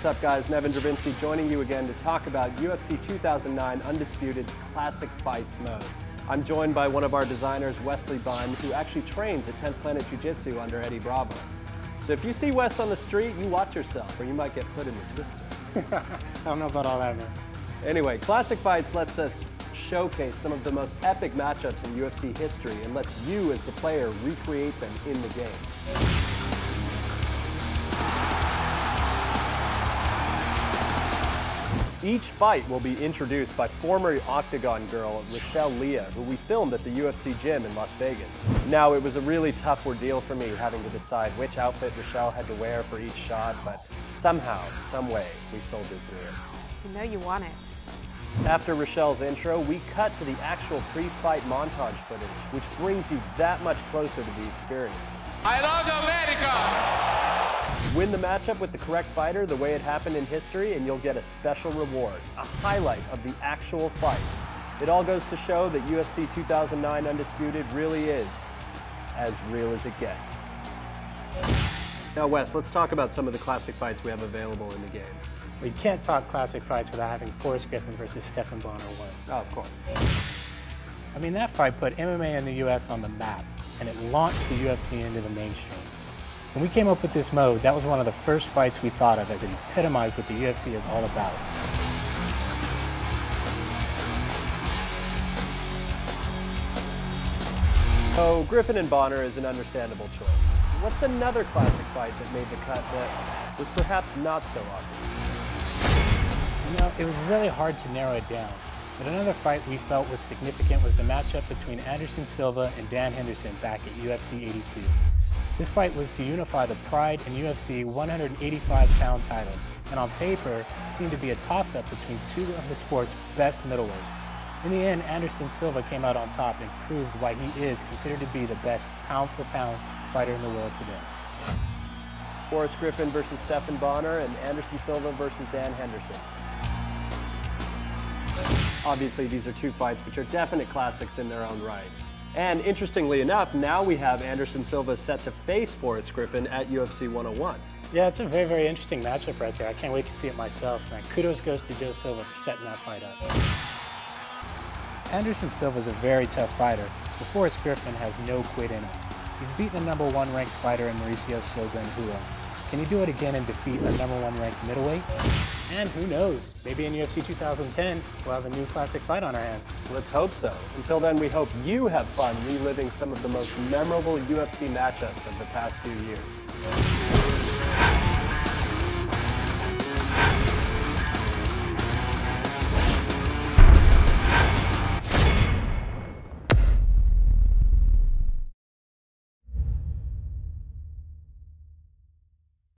up, guys? Neven Dravinski joining you again to talk about UFC 2009 Undisputed Classic Fights mode. I'm joined by one of our designers, Wes Bunn, who actually trains at 10th Planet Jiu-Jitsu under Eddie Bravo. So if you see Wes on the street, you watch yourself or you might get put in the twister. I don't know about all that, man. Anyway, Classic Fights lets us showcase some of the most epic matchups in UFC history and lets you as the player recreate them in the game. Each fight will be introduced by former Octagon girl Rochelle Leah, who we filmed at the UFC gym in Las Vegas. Now, it was a really tough ordeal for me having to decide which outfit Rochelle had to wear for each shot, but somehow, some way, we soldiered through it. You know you want it. After Rochelle's intro, we cut to the actual pre-fight montage footage, which brings you that much closer to the experience. I love America! Win the matchup with the correct fighter the way it happened in history, and you'll get a special reward, a highlight of the actual fight. It all goes to show that UFC 2009 Undisputed really is as real as it gets. Now, Wes, let's talk about some of the classic fights we have available in the game. We can't talk classic fights without having Forrest Griffin versus Stephan Bonner 1. Oh, of course. I mean, that fight put MMA in the US on the map, and it launched the UFC into the mainstream. When we came up with this mode, that was one of the first fights we thought of as it epitomized what the UFC is all about. So, Griffin and Bonner is an understandable choice. What's another classic fight that made the cut that was perhaps not so obvious? You know, it was really hard to narrow it down, but another fight we felt was significant was the matchup between Anderson Silva and Dan Henderson back at UFC 82. This fight was to unify the Pride and UFC 185-pound titles, and on paper, seemed to be a toss-up between two of the sport's best middleweights. In the end, Anderson Silva came out on top and proved why he is considered to be the best pound-for-pound fighter in the world today. Forrest Griffin versus Stephan Bonner and Anderson Silva versus Dan Henderson. Obviously, these are two fights which are definite classics in their own right. And interestingly enough, now we have Anderson Silva set to face Forrest Griffin at UFC 101. Yeah, it's a very, very interesting matchup right there. I can't wait to see it myself. And kudos goes to Joe Silva for setting that fight up. Anderson Silva is a very tough fighter, but Forrest Griffin has no quit in him. He's beaten the #1 ranked fighter in Mauricio Shogun Rua. Can he do it again and defeat a #1 ranked middleweight? And who knows, maybe in UFC 2010, we'll have a new classic fight on our hands. Let's hope so. Until then, we hope you have fun reliving some of the most memorable UFC matchups of the past few years.